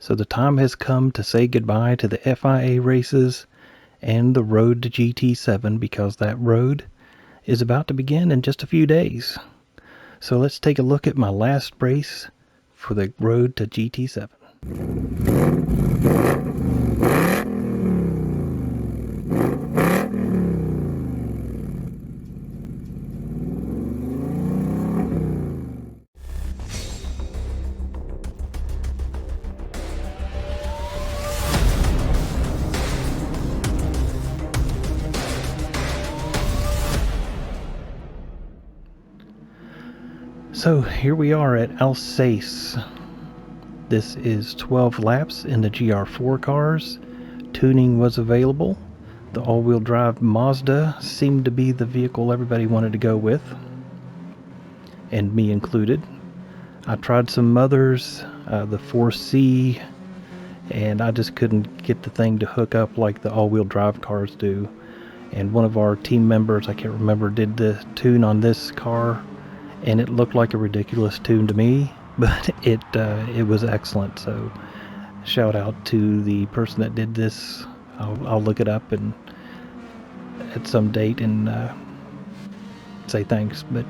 So the time has come to say goodbye to the FIA races and the road to GT7, because that road is about to begin in just a few days. So let's take a look at my last race for the road to GT7. So here we are at Alsace. This is 12 laps in the GR4 cars. Tuning was available. The all-wheel drive Mazda seemed to be the vehicle everybody wanted to go with, and me included. I tried some others, the 4C, and I just couldn't get the thing to hook up like the all-wheel drive cars do. And one of our team members, I can't remember, did the tune on this car, and it looked like a ridiculous tune to me, but it was excellent. So shout out to the person that did this. I'll look it up and at some date and say thanks. But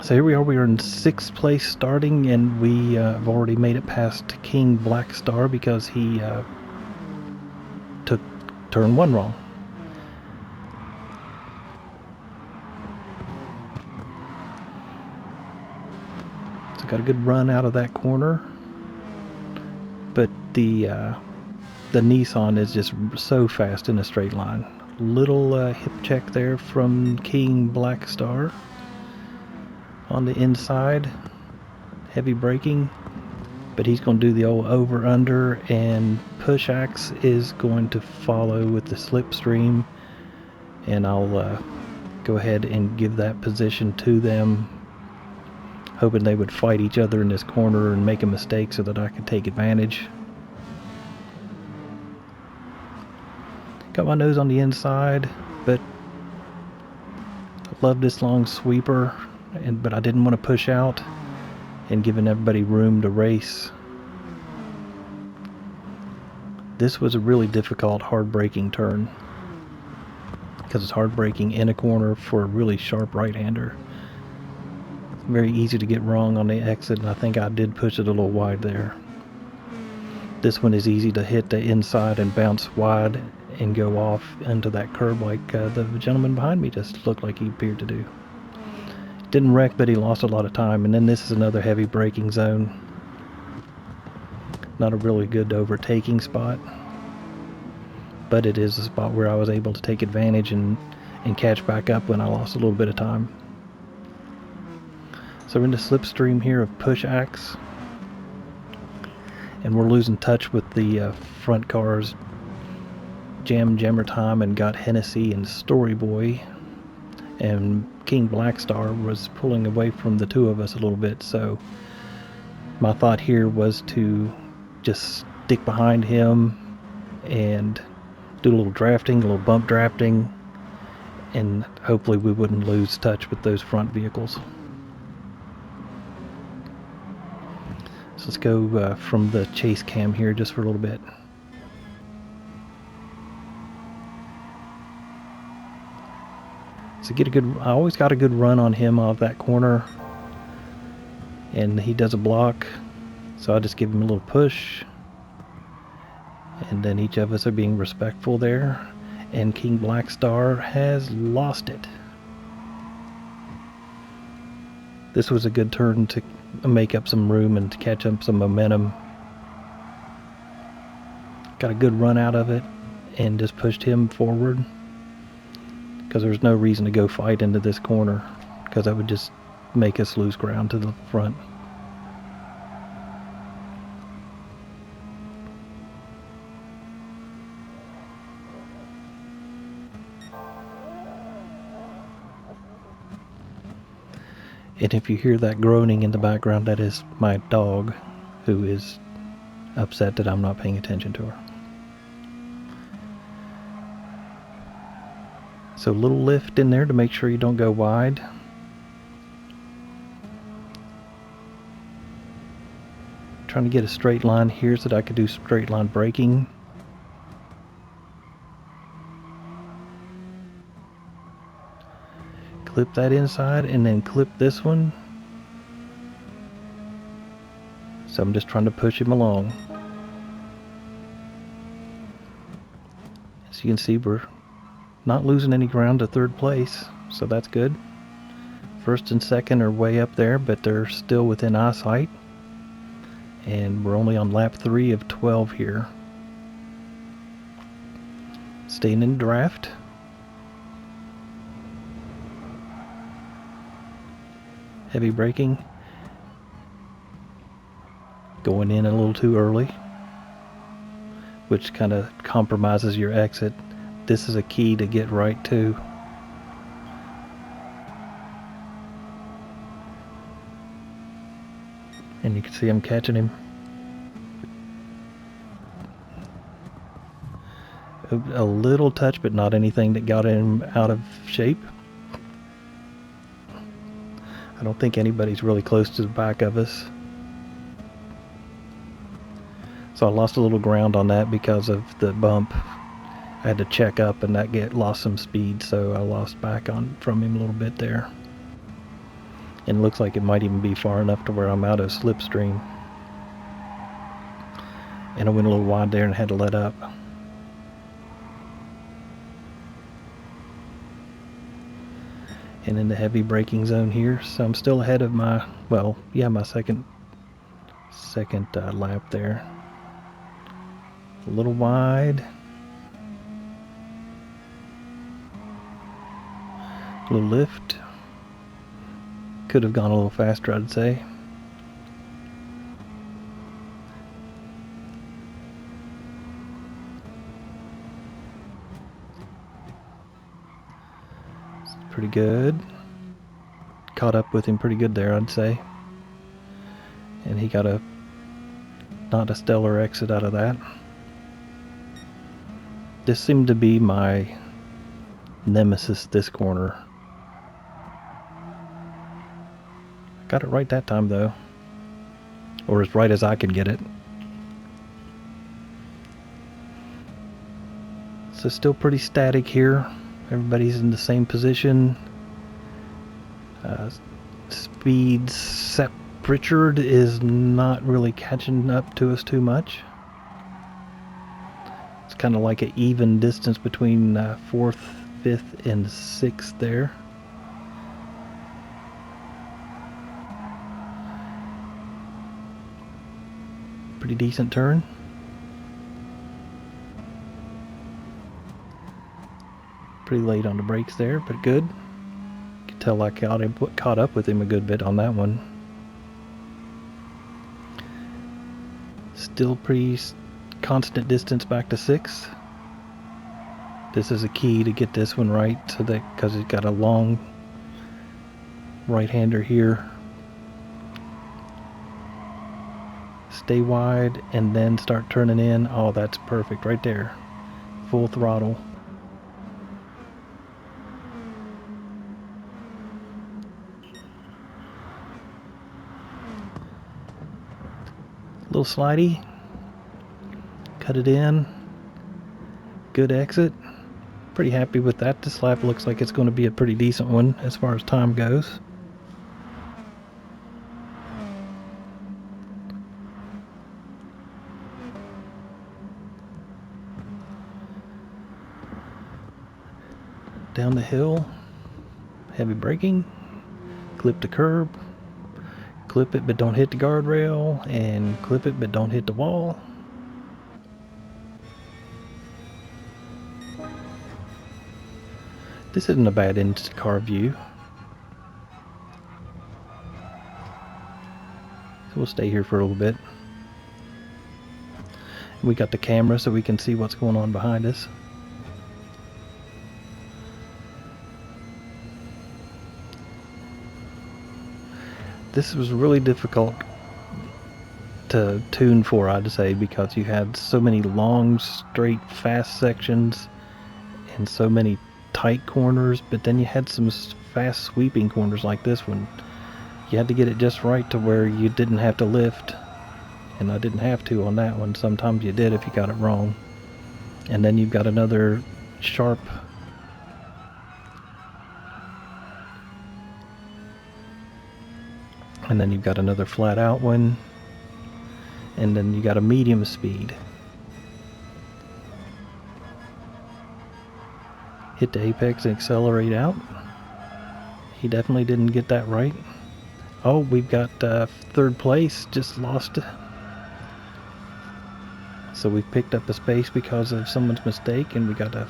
so here we are. We are in 6th place starting, and we have already made it past King Black Star because he took turn 1 wrong. Got a good run out of that corner, but the Nissan is just so fast in a straight line. Little hip check there from King Black Star on the inside, heavy braking, but he's going to do the old over under, and Push Axe is going to follow with the slipstream, and I'll go ahead and give that position to them, hoping they would fight each other in this corner and make a mistake so that I could take advantage. Got my nose on the inside, but I love this long sweeper, but I didn't want to push out and giving everybody room to race. This was a really difficult, hard braking turn because it's hard braking in a corner for a really sharp right-hander. Very easy to get wrong on the exit, and I think I did push it a little wide there. This one is easy to hit the inside and bounce wide and go off into that curb like the gentleman behind me just looked like he appeared to do. Didn't wreck, but he lost a lot of time. And then this is another heavy braking zone. Not a really good overtaking spot, but it is a spot where I was able to take advantage and catch back up when I lost a little bit of time. So we're in the slipstream here of Push Axe, and we're losing touch with the front cars. Jammer Time and Got Hennessy and Story Boy, and King Black Star was pulling away from the two of us a little bit. So my thought here was to just stick behind him and do a little drafting, a little bump drafting, and hopefully we wouldn't lose touch with those front vehicles. So let's go from the chase cam here just for a little bit. So I always got a good run on him out of that corner, and he does a block, so I just give him a little push, and then each of us are being respectful there, and King Black Star has lost it. This was a good turn to make up some room and to catch up some momentum. Got a good run out of it and just pushed him forward, because there's no reason to go fight into this corner, because that would just make us lose ground to the front. And if you hear that groaning in the background, that is my dog, who is upset that I'm not paying attention to her. So a little lift in there to make sure you don't go wide. Trying to get a straight line here so that I could do straight line braking. Clip that inside and then clip this one. So I'm just trying to push him along. As you can see, we're not losing any ground to third place, so that's good. First and second are way up there, but they're still within eyesight. And we're only on lap 3 of 12 here. Staying in draft. Heavy braking. Going in a little too early, which kind of compromises your exit. This is a key to get right too. And you can see I'm catching him. A little touch, but not anything that got him out of shape. I don't think anybody's really close to the back of us. So I lost a little ground on that because of the bump. I had to check up and that lost some speed, so I lost back on from him a little bit there. And it looks like it might even be far enough to where I'm out of slipstream. And I went a little wide there and had to let up. And in the heavy braking zone here, so I'm still ahead of my, well, yeah, my second lap there. A little wide. A little lift. Could have gone a little faster, I'd say. Pretty good. Caught up with him pretty good there, I'd say. And he got not a stellar exit out of that. This seemed to be my nemesis this corner. Got it right that time though. Or as right as I could get it. So still pretty static here. Everybody's in the same position. Speeds, Sepp Richard is not really catching up to us too much. It's kind of like an even distance between 4th, 5th, and 6th there. Pretty decent turn. Pretty late on the brakes there, but good. You can tell I caught up with him a good bit on that one. Still pretty constant distance back to 6th. This is a key to get this one right, so that because he's got a long right-hander here. Stay wide and then start turning in. Oh, that's perfect right there. Full throttle. Little slidey. Cut it in. Good exit. Pretty happy with that. This lap looks like it's going to be a pretty decent one as far as time goes. Down the hill. Heavy braking. Clip the curb. Clip it but don't hit the guardrail, and clip it but don't hit the wall. This isn't a bad in-car view. So we'll stay here for a little bit. We got the camera so we can see what's going on behind us. This was really difficult to tune for, I'd say, because you had so many long, straight, fast sections and so many tight corners, but then you had some fast sweeping corners like this one. You had to get it just right to where you didn't have to lift And I didn't have to on that one. Sometimes you did if you got it wrong. And then you've got another sharp and then you've got another flat out one, and then you got a medium speed. Hit the apex and accelerate out. He definitely didn't get that right. Oh, we've got third place, just lost it. So we picked up a space because of someone's mistake, and we got a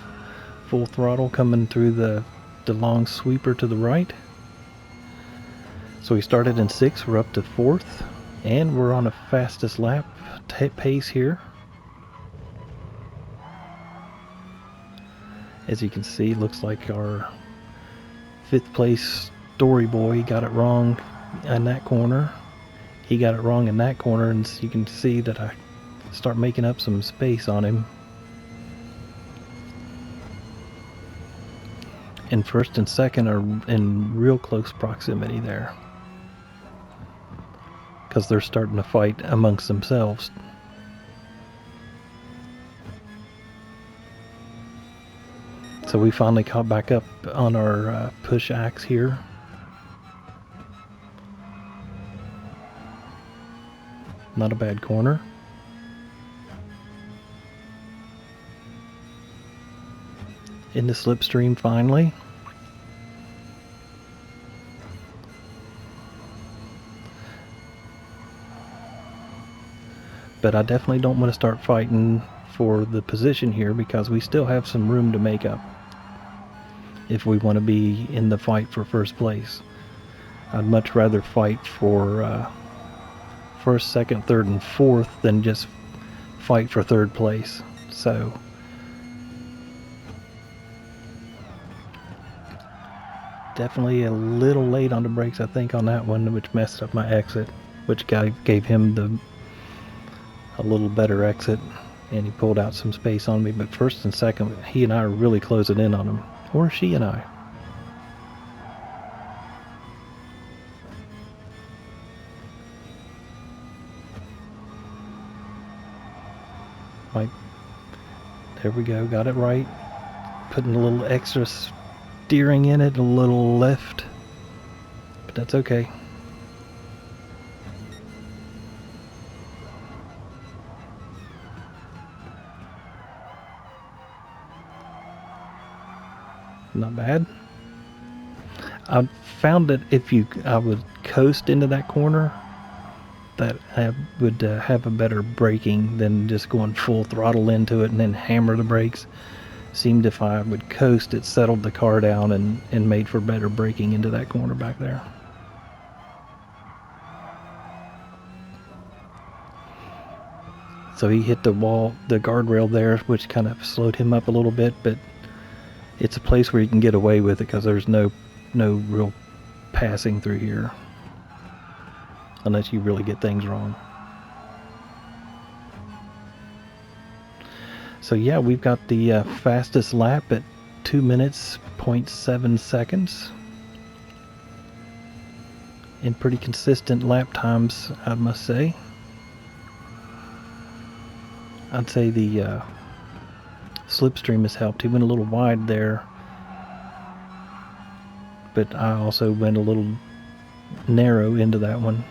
full throttle coming through the long sweeper to the right. So we started in 6th, we're up to 4th, and we're on a fastest lap pace here. As you can see, looks like our 5th place story boy got it wrong in that corner. He got it wrong in that corner, and you can see that I start making up some space on him. And 1st and 2nd are in real close proximity there, because they're starting to fight amongst themselves. So we finally caught back up on our push axe here. Not a bad corner. In the slipstream finally. But I definitely don't want to start fighting for the position here, because we still have some room to make up if we want to be in the fight for 1st place. I'd much rather fight for 1st, 2nd, 3rd, and 4th than just fight for 3rd place. So definitely a little late on the brakes, I think, on that one, which messed up my exit, which gave him a little better exit, and he pulled out some space on me. But 1st and 2nd, he and I are really closing in on him, or she and I. Right, there we go, got it right. Putting a little extra steering in it, a little left, but that's okay. Not bad. I found that if I would coast into that corner, that I would have a better braking than just going full throttle into it and then hammer the brakes. Seemed if I would coast, it settled the car down and made for better braking into that corner back there. So he hit the wall, the guardrail there, which kind of slowed him up a little bit, but it's a place where you can get away with it because there's no real passing through here unless you really get things wrong. So yeah, we've got the fastest lap at 2 minutes, 0.7 seconds. And pretty consistent lap times, I must say. I'd say the slipstream has helped. He went a little wide there, but I also went a little narrow into that one.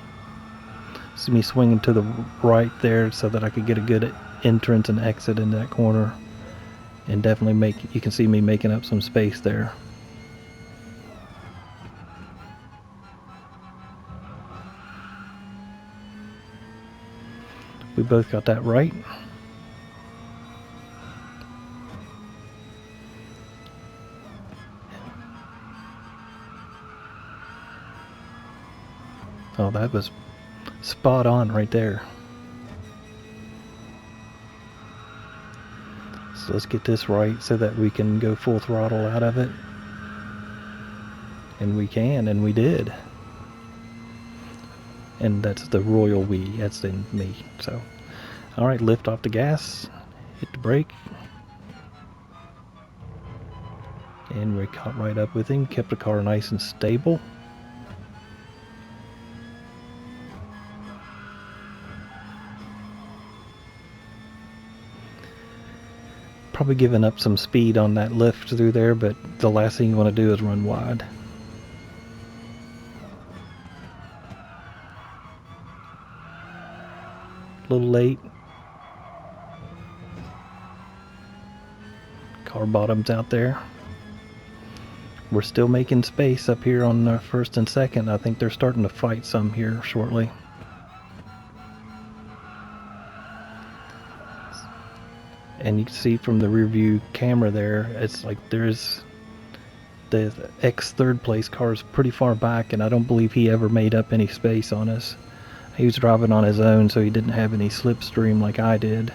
See me swinging to the right there so that I could get a good entrance and exit into that corner, and definitely you can see me making up some space there. We both got that right. Oh, that was spot on right there. So let's get this right so that we can go full throttle out of it. And we can, and we did. And that's the royal we, that's in me. So, alright, lift off the gas, hit the brake. And we caught right up with him, kept the car nice and stable. Probably giving up some speed on that lift through there, but the last thing you want to do is run wide. A little late. Car bottoms out there. We're still making space up here on first and second. I think they're starting to fight some here shortly. And you can see from the rear view camera there, it's like there's the ex third place car is pretty far back, and I don't believe he ever made up any space on us. He was driving on his own, so he didn't have any slipstream like I did.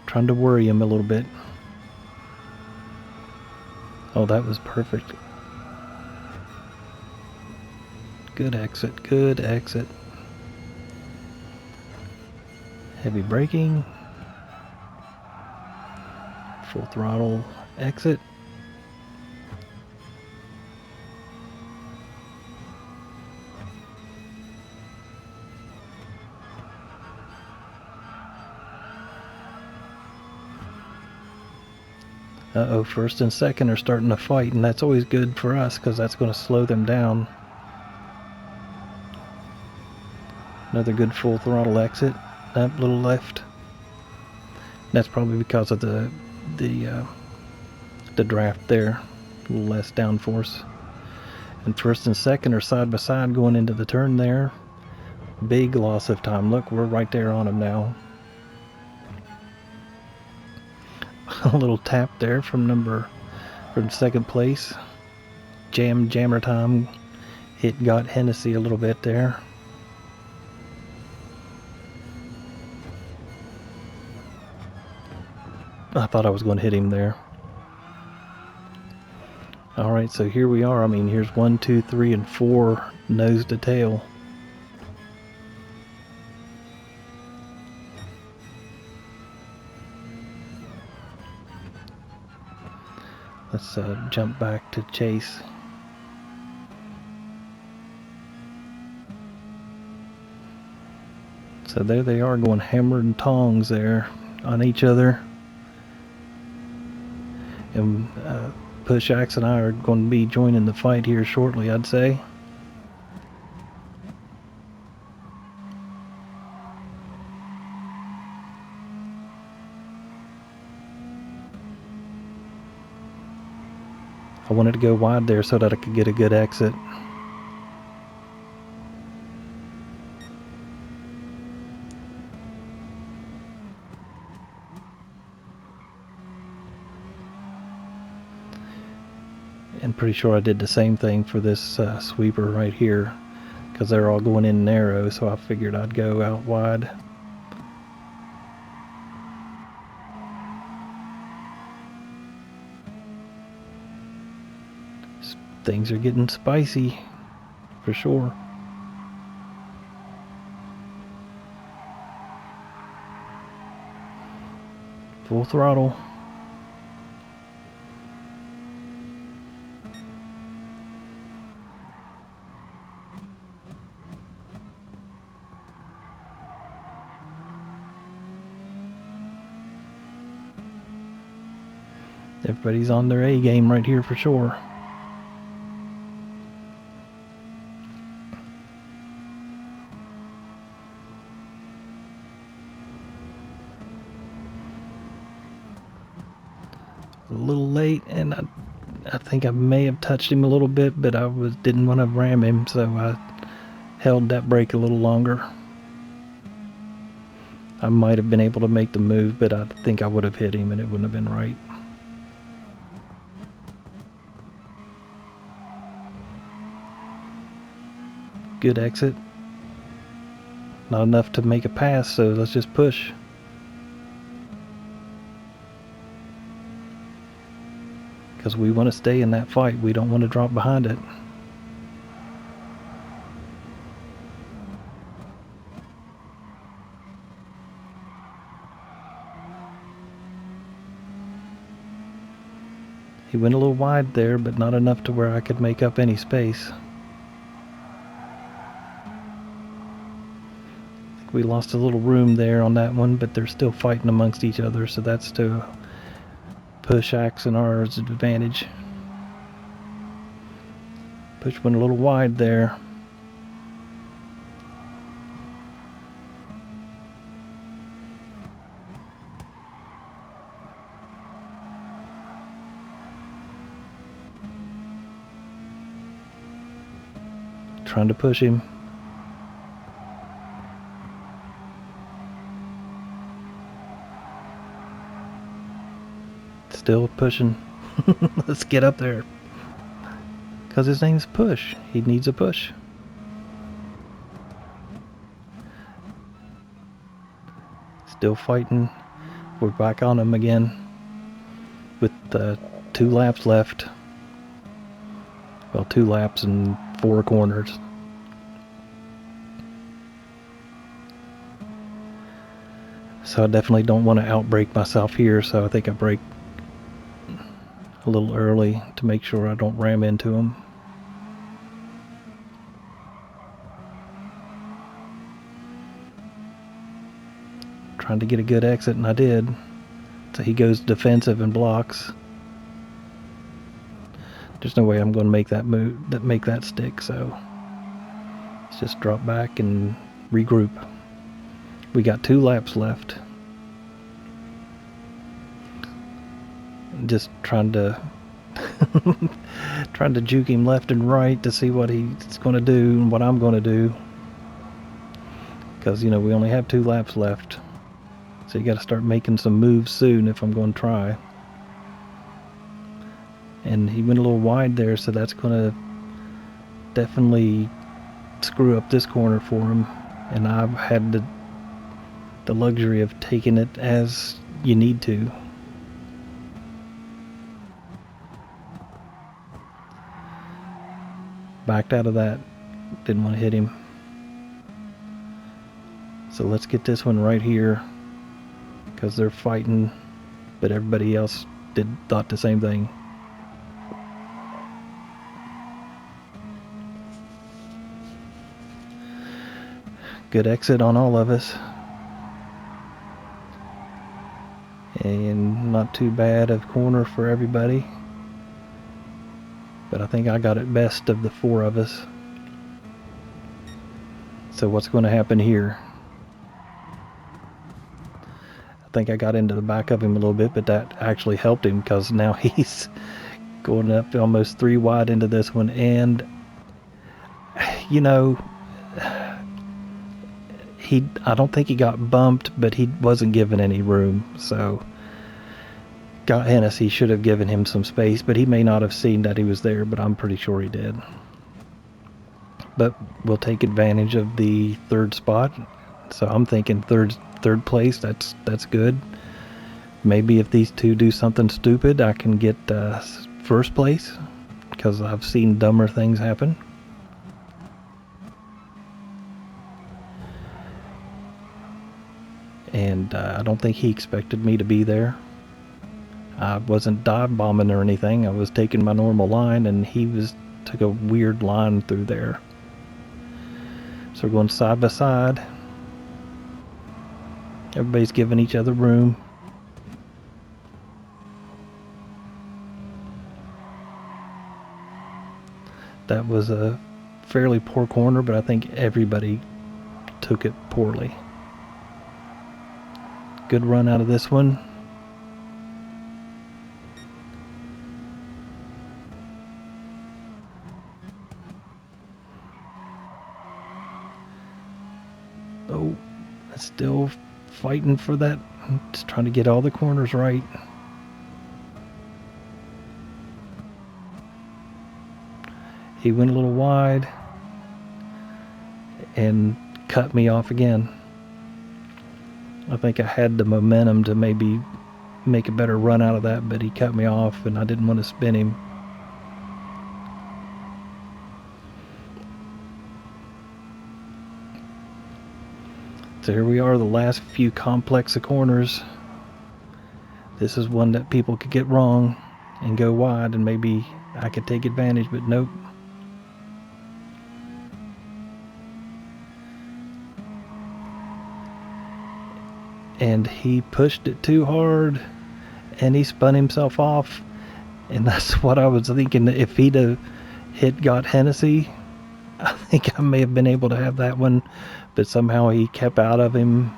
Trying to worry him a little bit. Oh, that was perfect. Good exit, good exit. Heavy braking. Full throttle exit. Uh-oh, first and second are starting to fight, and that's always good for us because that's going to slow them down. Another good full throttle exit. That little left. That's probably because of the draft there. A little less downforce. And first and second are side by side going into the turn there. Big loss of time. Look, we're right there on them now. A little tap there from second place. Jammer time. It got Hennessy a little bit there. I thought I was going to hit him there. Alright, so here we are. I mean, here's 1, 2, 3, and 4 nose to tail. Let's jump back to chase. So there they are, going hammer and tongs there on each other. And Push Axe and I are going to be joining the fight here shortly, I'd say. I wanted to go wide there so that I could get a good exit. And pretty sure I did the same thing for this sweeper right here, because they're all going in narrow, so I figured I'd go out wide. Things are getting spicy, for sure. Full throttle. Everybody's on their A game right here for sure. A little late, and I think I may have touched him a little bit, but I didn't want to ram him, so I held that brake a little longer. I might have been able to make the move, but I think I would have hit him and it wouldn't have been right. Good exit. Not enough to make a pass, so let's just push. Because we want to stay in that fight. We don't want to drop behind it. He went a little wide there, but not enough to where I could make up any space. We lost a little room there on that one, but they're still fighting amongst each other, so that's to push Axe and ours advantage. Push went a little wide there. Trying to push him. Still pushing. Let's get up there. Because his name's Push. He needs a push. Still fighting. We're back on him again. With 2 laps left. Well, 2 laps and 4 corners. So I definitely don't want to outbrake myself here, so I think I brake a little early to make sure I don't ram into him. Trying to get a good exit, and I did. So he goes defensive and blocks. There's no way I'm going to make that move, make that stick, so let's just drop back and regroup. We got 2 laps left. Just trying to trying to juke him left and right to see what he's going to do and what I'm going to do. Because, you know, we only have 2 laps left. So you got to start making some moves soon if I'm going to try. And he went a little wide there, so that's going to definitely screw up this corner for him. And I've had the luxury of taking it as you need to. Backed out of that. Didn't want to hit him. So let's get this one right here. Because they're fighting, but everybody else thought the same thing. Good exit on all of us. And not too bad of corner for everybody. But I think I got it best of the 4 of us. So what's going to happen here? I think I got into the back of him a little bit, but that actually helped him because now he's going up almost 3 wide into this one. And, you know, I don't think he got bumped, but he wasn't given any room. So, God, Hennessy should have given him some space, but he may not have seen that he was there, but I'm pretty sure he did. But we'll take advantage of the 3rd spot. So I'm thinking third place. That's good. Maybe if these 2 do something stupid, I can get 1st place, because I've seen dumber things happen. And I don't think he expected me to be there. I wasn't dive bombing or anything. I was taking my normal line, and he took a weird line through there. So we're going side by side. Everybody's giving each other room. That was a fairly poor corner, but I think everybody took it poorly. Good run out of this one. Oh, still fighting for that. Just trying to get all the corners right. He went a little wide and cut me off again. I think I had the momentum to maybe make a better run out of that, but he cut me off and I didn't want to spin him. So here we are, the last few complex of corners. This is one that people could get wrong. and go wide, and maybe I could take advantage, but nope. And he pushed it too hard, and he spun himself off. And that's what I was thinking. If he'd have got Hennessy, I think I may have been able to have that one, but somehow he kept out of him,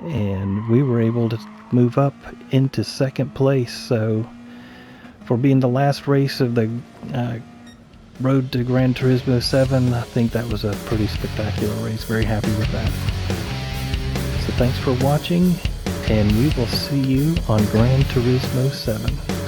and we were able to move up into second place. So for being the last race of the road to Gran Turismo 7, I think that was a pretty spectacular race. Very happy with that. So thanks for watching, and we will see you on Gran Turismo 7.